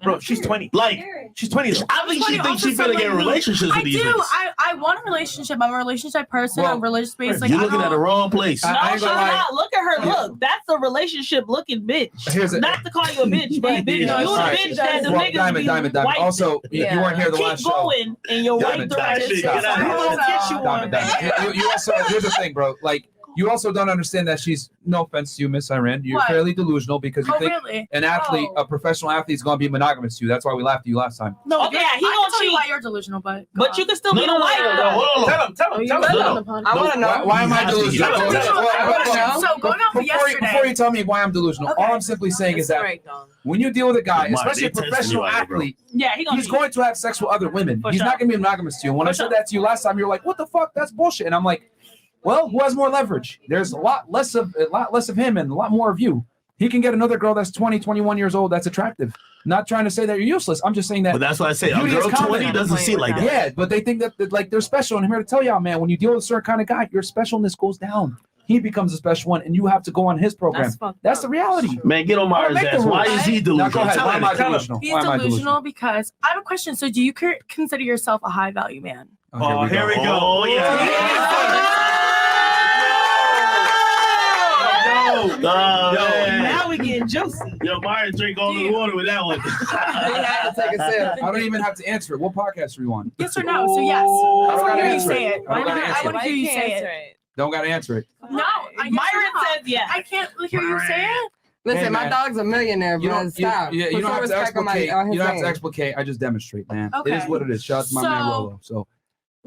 Bro, she's 20. Like, she's 20. I think she thinks she's gonna get in relationships with these niggas. I want a relationship. I'm a relationship person. I'm religious based. Like, you're looking at the wrong place. No, she's not. Look at her look. That's a relationship looking bitch. Not to call you a bitch, but bitch, you a bitch that the niggas be Diamond. Also, you weren't here the last show. Keep going in your right direction. You also, here's the thing, bro. Like, you also don't understand that she's, no offense to you, Miss Myron, you're fairly delusional because you think an athlete, a professional athlete is going to be monogamous to you. That's why we laughed at you last time. No, okay, he gonna tell you why you're delusional, but you can still be a wife. Tell him. I want to know. Why am I delusional? So going off yesterday. Before you tell me why I'm delusional, all I'm simply saying is that when you deal with a guy, especially a professional athlete, he's going to have sex with other women. He's not going to be monogamous to you. When I said that to you last time, you're like, what the fuck? That's bullshit. And I'm like, well, who has more leverage? There's a lot less of him and a lot more of you. He can get another girl that's 20, 21 years old that's attractive. Not trying to say that you're useless. I'm just saying that. But that's what I say. A girl 20 doesn't see it like that. Yeah, but they think that like they're special. And I'm here to tell y'all, man, when you deal with a certain kind of guy, your specialness goes down. He becomes a special one, and you have to go on his program. That's the reality. Man, get on Myron's ass. Why is he delusional? Why am I delusional? He's delusional because I have a question. So do you consider yourself a high value man? Oh, here we go. Oh, yeah. Now we getting juicy. Yo, Myron drink all the water with that one. I don't even have to answer it. What podcast are you on? Yes or no? So yes. I want to hear you say it. I want to hear you say it. Don't gotta answer it. No, Myron says yes. I can't hear you say it. Listen, my dog's a millionaire, bro. Stop. You don't have to explicate. You don't have to explicate. I just demonstrate, man. Okay. It is what it is. Shout out to my man Rolo. So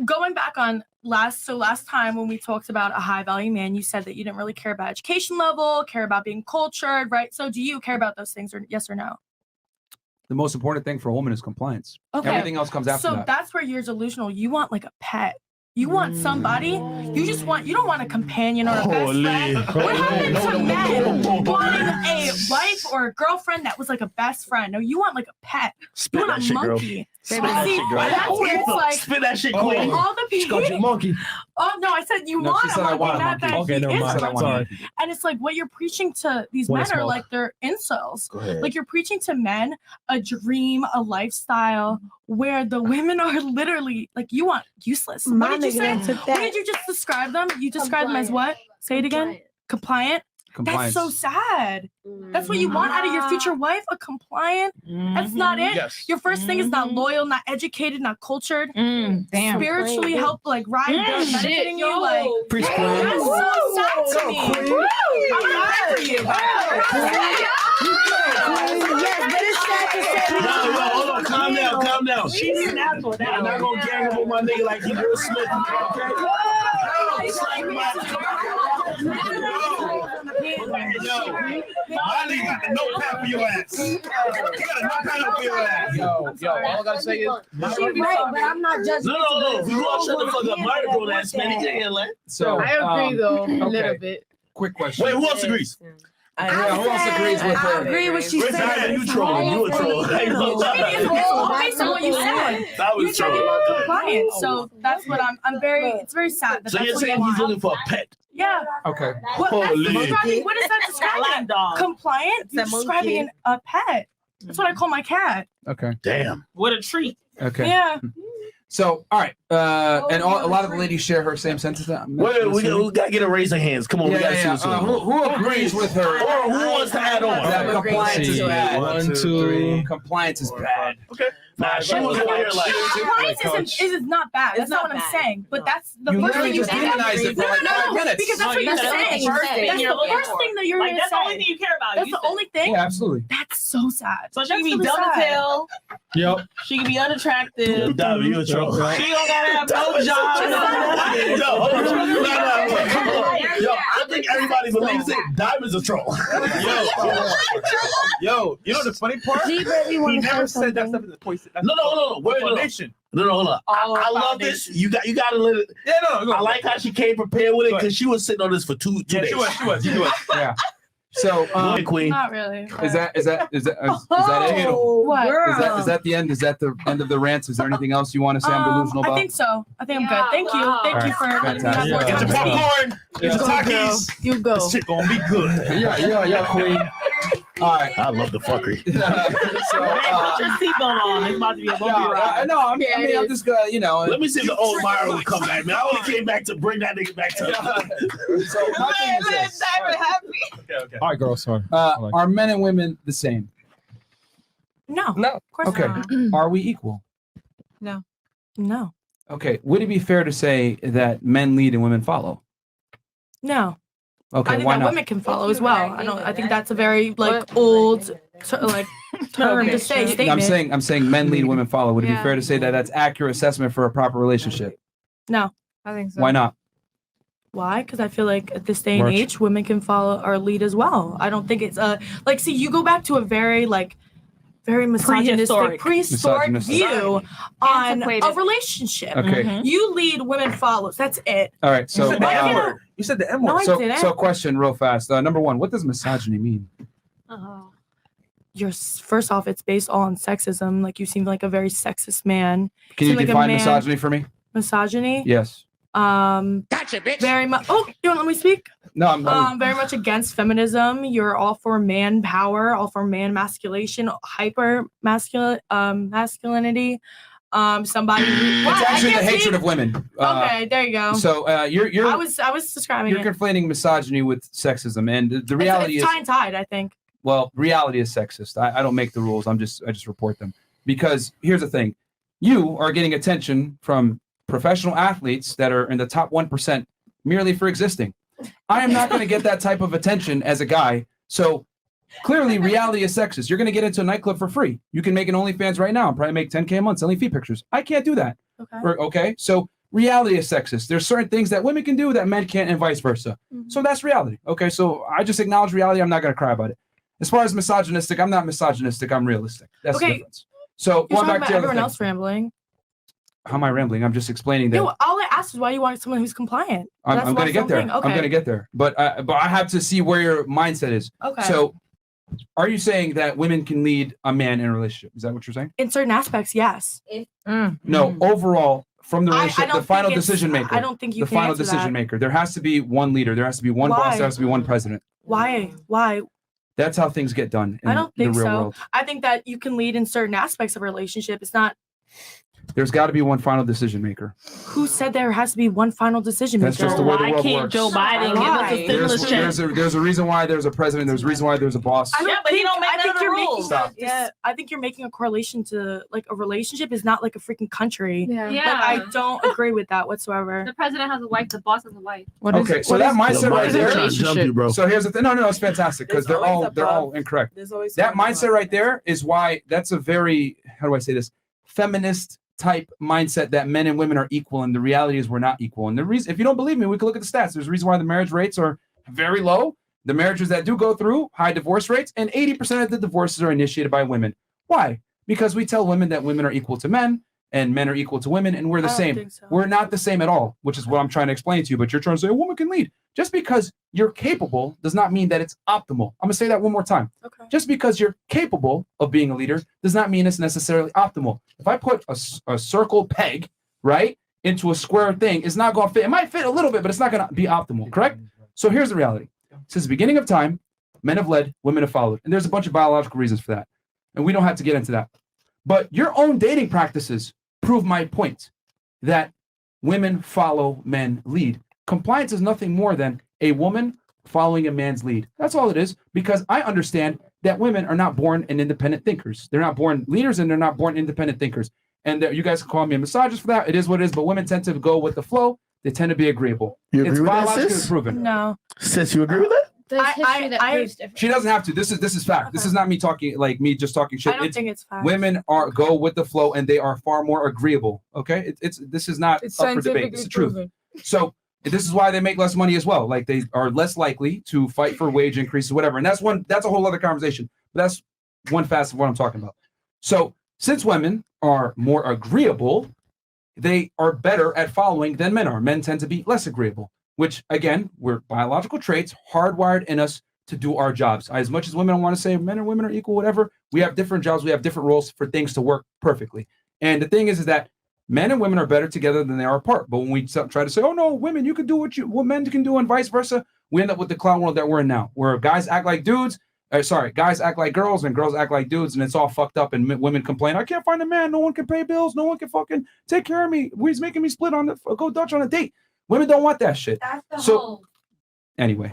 going back on last time when we talked about a high value man, you said that you didn't really care about education level, care about being cultured, right? So do you care about those things, or yes or no? the most important thing for a woman is compliance. Okay. Everything else comes after that. So that's where you're delusional. You want like a pet. You want somebody, you don't want a companion or a best friend. What happened to men wanting a wife or a girlfriend that was like a best friend? No, you want like a pet. Spit you want that shit, girl. monkey. Spit that shit, girl. That's where it's like, spit that shit, queen. all the people. She called you monkey. Oh no, I said you want a monkey. Okay, never mind. Sorry. And it's like what you're preaching to these men are like they're incels. Like you're preaching to men a dream, a lifestyle where the women are literally like you want useless. What did you say? What did you just describe them? You described them as what? Say it again. Compliant. That's so sad. That's what you want out of your future wife, a compliant. That's not it. Yes. Your first thing is not loyal, not educated, not cultured. Damn. Spiritually help like ride good, benefiting you like. Preach, queen. That's so sad to me. I'm not for you. Yes, but it's sad to say. Hold on, calm down. She's natural. I'm not gonna gang up on my nigga like he Will Smith. Yo, Molly got the notepad for your ass. You got a notepad for your ass. Yo, all I gotta say is, She's right, but I'm not judging. No. We all shut the fuck up. Myron bro ass man. He can't let. So I agree though, a little bit. Quick question. Wait, who else agrees? Who else agrees with her? I agree with she said. You trolling. You a troll. Based on what you said. That was You're talking trolling. about compliance. So that's what it's very sad. So you're saying he's looking for a pet? Yeah. Okay. What is that describing? Compliant? You're describing a pet. That's what I call my cat. Okay. Damn. What a treat. Okay. Yeah. So, all right. And a lot of the ladies share her same sentiment. Wait, we gotta get a raise of hands. Come on, we gotta see what's going on. Who agrees with her? Or who wants to add on? That compliance is bad. 1, 2, 3. Compliance is bad. Okay. Nah, she was over here like. Compliance is not bad. That's not what I'm saying. But that's the first thing you say. demonized it for like 5 minutes. Because that's what you're saying. That's the first thing that you're going to say. That's the only thing you care about. That's the only thing. Yeah, absolutely. That's so sad. So she can be dumb as hell. Yep. She can be unattractive. You a troll. She don't gotta have no job. Yo, I think everybody believes it. Diamond's a troll. Yo, you know the funny part? He really He wanted to never say said that something. stuff in the poison. No. Wait, foundation. No, hold on. I love this. You gotta let it. Yeah, no. I like how she came prepared with it because she was sitting on this for two days. She was. Yeah. So, Queen. Not really. Is that it? What? Is that the end? Is that the end of the rants? Is there anything else you want to say I'm delusional about? I think so. I think I'm good. Thank you. Thank you for letting me have more Get your time. popcorn. Get your Takis. You go. This shit gonna be good. Yeah, Queen. All right. I love the fuckery. Put your seatbelt on. It's about to be a bumpy ride. No, I'm just gonna, Let me see if the old Myron will come back, man. I only came back to bring that nigga back to. So my thing is this. Okay. All right, girls. Sorry. Are men and women the same? No. No. Of course Okay. not. Are we equal? No. Okay. Would it be fair to say that men lead and women follow? No. Okay. I think Why that not? women can follow as well. I think that's a very old term to say statement. I'm saying men lead, women follow. Would it be fair to say that that's accurate assessment for a proper relationship? No. I think so. Why not? Why? Because I feel like at this day and age, women can follow or lead as well. I don't think it's see, you go back to a very very misogynistic, prehistoric view on a relationship. Okay. You lead, women follows. That's it. All right. So You said the M No, word. I didn't. So question real fast. Number one, what does misogyny mean? First off, it's based on sexism. Like you seem like a very sexist man. Can you seem like a define man- misogyny for me? Misogyny? Yes. Gotcha, bitch. Very much. Oh, you don't let me speak? No, I'm very much against feminism. You're all for man power, all for man masculation, hyper masculinity. Somebody who, it's actually the hatred of women. Okay, there you go. So you're I was describing you're it. conflating misogyny with sexism, and the reality it's tie and tied, I think. Well, reality is sexist. I don't make the rules. I just report them. Because here's the thing. You are getting attention from professional athletes that are in the top 1% merely for existing. I am not going to get that type of attention as a guy. So clearly reality is sexist. You're going to get into a nightclub for free. You can make an OnlyFans right now and probably make 10K a month selling feet pictures. I can't do that. Okay. So reality is sexist. There's certain things that women can do that men can't and vice versa. So that's reality. Okay. So I just acknowledge reality. I'm not going to cry about it. As far as misogynistic, I'm not misogynistic. I'm realistic. That's the difference. So You're going back to everyone else rambling. How am I rambling? I'm just explaining that. No, all I asked is why you wanted someone who's compliant. I'm going to get there. Okay. I'm going to get there. But I have to see where your mindset is. Okay. So are you saying that women can lead a man in a relationship? Is that what you're saying? In certain aspects, yes. No, overall, from the relationship, the final decision maker. I don't think you the can final answer decision that. maker. There has to be one leader. There has to be one boss. There has to be one president. Why? That's how things get done in I don't think the real so. world. I think that you can lead in certain aspects of a relationship. It's not. There's got to be one final decision maker. Who said there has to be one final decision maker? That's just the way the world Why can't works. Joe Biden give us a stimulus check? There's a reason why there's a president. There's a reason why there's a boss. But he don't make none of the rules. I think you're making a correlation to a relationship is not like a freaking country. Yeah. I don't agree with that whatsoever. The president has a wife. The boss has a wife. Okay, so that mindset right there. Bro. So here's the thing. No, it's fantastic because they're all incorrect. That mindset right there is why that's a very, how do I say this, feminist type mindset that men and women are equal, and the reality is we're not equal. And the reason, if you don't believe me, we can look at the stats. There's a reason why the marriage rates are very low. The marriages that do go through, high divorce rates, and 80% of the divorces are initiated by women. Why? Because we tell women that women are equal to men and men are equal to women, and we're the same. So. We're not the same at all, which is what I'm trying to explain to you. But you're trying to say a woman can lead. Just because you're capable does not mean that it's optimal. I'm gonna say that one more time. Okay. Just because you're capable of being a leader does not mean it's necessarily optimal. If I put a circle peg, right, into a square thing, it's not gonna fit. It might fit a little bit, but it's not gonna be optimal, correct? So here's the reality. Since the beginning of time, men have led, women have followed. And there's a bunch of biological reasons for that. And we don't have to get into that. But your own dating practices prove my point that women follow, men lead. Compliance is nothing more than a woman following a man's lead. That's all it is, because I understand that women are not born in independent thinkers. They're not born leaders, and they're not born independent thinkers. And you guys can call me a misogynist for that. It is what it is, but women tend to go with the flow. They tend to be agreeable. You agree it's with that, biologically sis? proven. No. Sis, you agree with that? She doesn't have to. This is fact. Okay. This is not me talking me just talking shit. I don't think it's fact. Women go with the flow, and they are far more agreeable. Okay, this is not up for debate. It's the truth. So this is why they make less money as well. Like they are less likely to fight for wage increases, whatever. And that's a whole other conversation. But that's one facet of what I'm talking about. So since women are more agreeable, they are better at following than men are. Men tend to be less agreeable, which again, we're biological traits hardwired in us to do our jobs. As much as women want to say men and women are equal, whatever, we have different jobs. We have different roles for things to work perfectly. And the thing is that men and women are better together than they are apart. But when we try to say, oh no, women, you can do what men can do and vice versa, we end up with the clown world that we're in now, where guys act like dudes, guys act like girls and girls act like dudes, and it's all fucked up. And women complain, I can't find a man. No one can pay bills. No one can fucking take care of me. He's making me split on go Dutch on a date. Women don't want that shit. Anyway,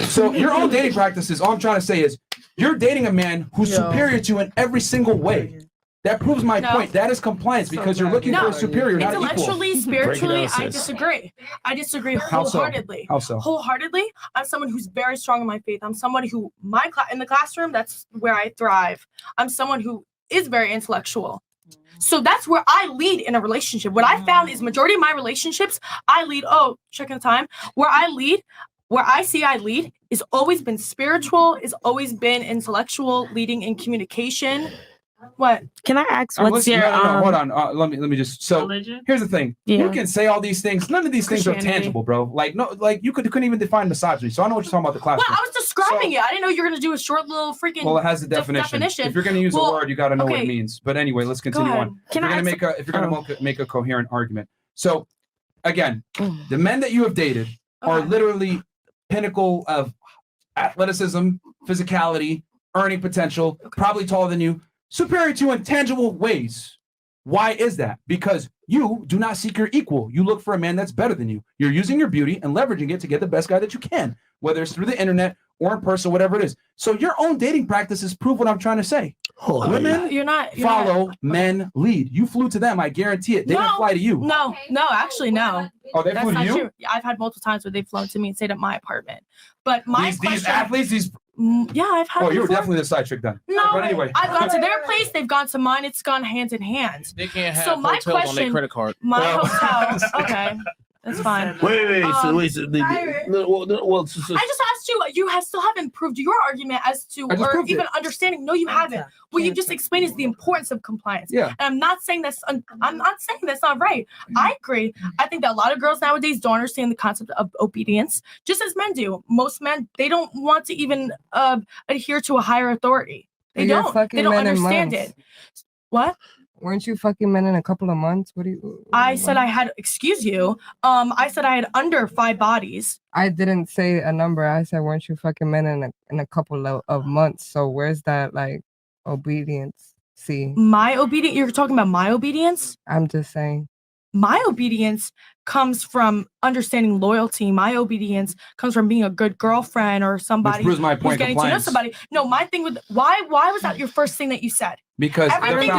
so your own dating practices. All I'm trying to say is you're dating a man who's superior to you in every single way. That proves my point. That is compliance because you're looking for a superior, not equal. Intellectually, spiritually, I disagree. I disagree wholeheartedly. How so? Wholeheartedly, I'm someone who's very strong in my faith. I'm someone who in the classroom, that's where I thrive. I'm someone who is very intellectual. So that's where I lead in a relationship. What I found is majority of my relationships, I lead. Oh, checking the time. Where I lead is always been spiritual, is always been intellectual, leading in communication. What? Can I ask what's your hold on. Let me just religion? Here's the thing. Yeah. You can say all these things. None of these things are tangible, bro. Like you couldn't even define misogyny. So I know what you're talking about the classroom. Well, I was describing it. I didn't know you were gonna do a short little freaking. Well, it has a definition. If you're gonna use a word, you got to know what it means. But anyway, let's continue on. If you're gonna make a coherent argument. So again, the men that you have dated are literally pinnacle of athleticism, physicality, earning potential, probably taller than you. Superior to you in tangible ways. Why is that? Because you do not seek your equal. You look for a man that's better than you. You're using your beauty and leveraging it to get the best guy that you can, whether it's through the internet or in person, whatever it is. So your own dating practices prove what I'm trying to say. Women follow, men lead. You flew to them, I guarantee it. They didn't fly to you. No, actually, no. Oh, they flew to you? True. I've had multiple times where they've flown to me and stayed at my apartment. But these athletes, I've had. Oh, you were definitely the side chick then. No, but anyway, I've gone to their place. They've gone to mine. It's gone hand in hand. They can't have hotels on their credit card. My hotel. Okay, that's fine. Wait. I just asked you. You still haven't proved your argument as to, or even understanding. No, you haven't. What you just explained is the importance of compliance. Yeah. And I'm not saying that's. I'm not saying that's not right. I agree. I think that a lot of girls nowadays don't understand the concept of obedience, just as men do. Most men, they don't want to even adhere to a higher authority. They don't. They don't understand it. What? Weren't you fucking men in a couple of months? What do you? I said I had. Excuse you. I said I had under 5 bodies. I didn't say a number. I said, weren't you fucking men in a couple of months? So where's that obedience? See, my obedience. You're talking about my obedience. I'm just saying. My obedience comes from understanding loyalty. My obedience comes from being a good girlfriend or somebody who's getting to know somebody. No, my thing with why was that your first thing that you said? Because the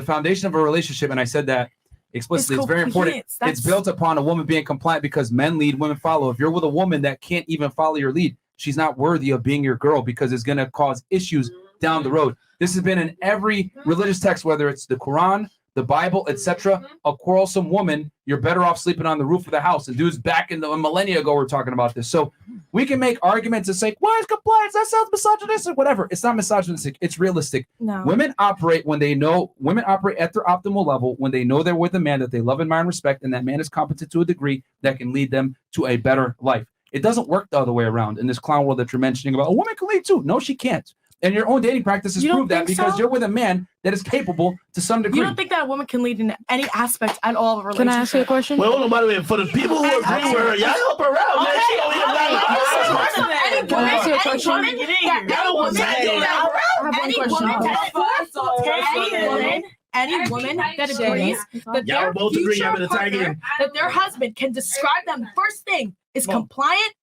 foundation of a relationship, and I said that explicitly, it's very important. It's built upon a woman being compliant because men lead, women follow. If you're with a woman that can't even follow your lead, she's not worthy of being your girl because it's going to cause issues down the road. This has been in every religious text, whether it's the Quran, the Bible, etc. A quarrelsome woman, you're better off sleeping on the roof of the house. And dudes back in the millennia ago were talking about this. So we can make arguments and say, why is compliance? That sounds misogynistic, whatever. It's not misogynistic. It's realistic. No. Women operate at their optimal level when they know they're with a man that they love, admire, and respect, and that man is competent to a degree that can lead them to a better life. It doesn't work the other way around in this clown world that you're mentioning about a woman can lead too. No, she can't. And your own dating practices prove that because you're with a man that is capable to some degree. You don't think that a woman can lead in any aspect at all of a relationship? Can I ask you a question? Well, hold on, by the way, for the people who agree with her, y'all help her out, man. She don't even any woman that agrees that their husband can describe them, first thing is compliant.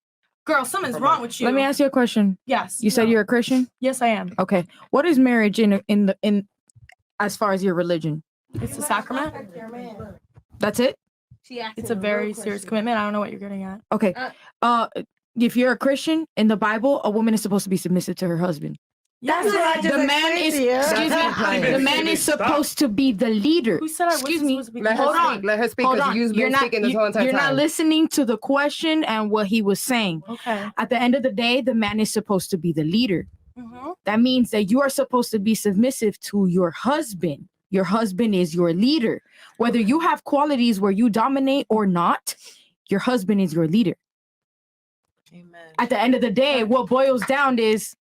Girl, something's wrong with you. Let me ask you a question. Yes. You said you're a Christian? Yes, I am. Okay. What is marriage in as far as your religion? It's a sacrament. That's it? It's a very serious commitment. I don't know what you're getting at. Okay. If you're a Christian, in the Bible, a woman is supposed to be submissive to her husband. Yes. The man is supposed to be the leader. Who said I wasn't supposed to be? Let her speak. Hold on. You're not listening to the question and what he was saying. Okay. At the end of the day, the man is supposed to be the leader. Mm-hmm. That means that you are supposed to be submissive to your husband. Your husband is your leader. Whether you have qualities where you dominate or not, your husband is your leader. Amen. At the end of the day, what boils down is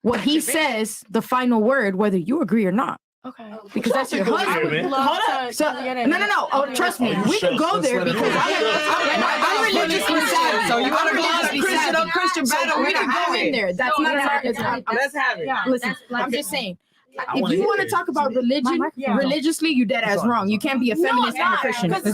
what he says, the final word, whether you agree or not. Okay. Because that's your husband. Hold up. So, no. Oh, trust me. We can go there because I'm religiously savvy. So you want to go on a Christian on Christian battle? We can go in there. That's not an argument. Let's have it. Listen, I'm just saying. If you want to talk about religion, religiously, you dead ass wrong. You can't be a feminist and a Christian. This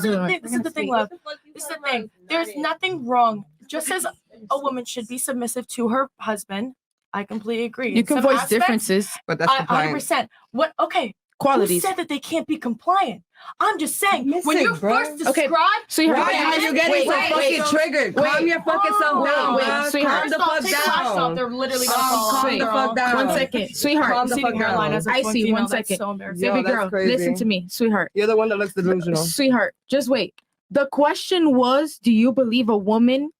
is the thing, love. This is the thing. There's nothing wrong. Just as a woman should be submissive to her husband, I completely agree. You can voice differences, but that's 100%. What? Okay. Qualities. Who said that they can't be compliant? I'm just saying, when you're first described, sweetheart, why are you getting so fucking triggered? Calm your fucking self down. Sweetheart. Calm the fuck down. They're literally gonna fall calm the fuck down. 1 second, sweetheart. Calm the fuck down. I see. 1 second, so embarrassing. baby girl. Listen to me, sweetheart. You're the one that looks delusional. Sweetheart, just wait. The question was, do you believe a woman?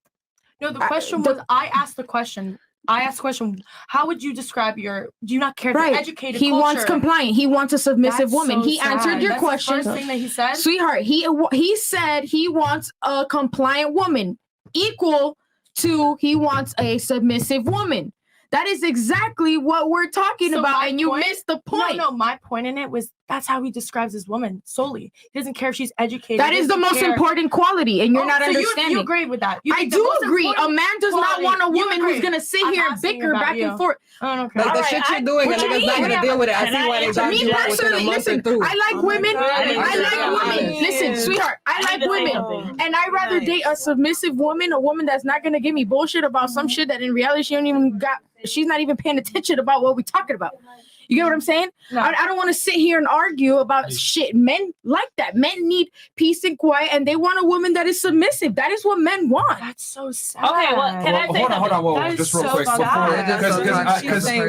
No, the question was, I asked the question. How would you describe do you not care for educated He culture? wants compliant. He wants a submissive woman. So he answered your question. The first thing that he said? Sweetheart, he said he wants a compliant woman equal to he wants a submissive woman. That is exactly what we're talking about, and you missed the point. No, my point in it was that's how he describes his woman solely. He doesn't care if she's educated. That is the most important quality, and you're not understanding. You agree with that? I do agree. A man does not want a woman who's gonna sit here and bicker back and forth. Like the shit you're doing, and niggas not gonna deal with it. I see why they got you out within a month or two. I like women. I like women. Listen, sweetheart, I like women, and I'd rather date a submissive woman, a woman that's not gonna give me bullshit about some shit that in reality she don't even got. She's not even paying attention about what we're talking about. You get what I'm saying? No. I don't want to sit here and argue about shit. Men like that. Men need peace and quiet, and they want a woman that is submissive. That is what men want. That's so sad. Okay, well, can I say hold on, just real quick. Because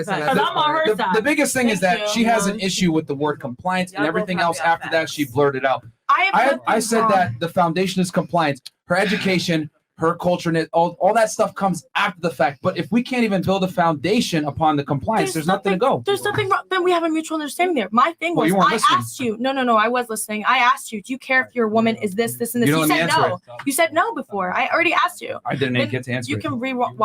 I'm on her side. The biggest thing is that she has an issue with the word compliance, and everything else after that she blurted out. I said that the foundation is compliance, her education, her culture, and all that stuff comes after the fact. But if we can't even build a foundation upon the compliance, there's nothing to go. There's nothing wrong. Then we have a mutual understanding there. My thing was, I asked you. No, I was listening. I asked you, do you care if your woman is this, and this? You said no. You said no before. I already asked you. I didn't get to answer. You can rewatch.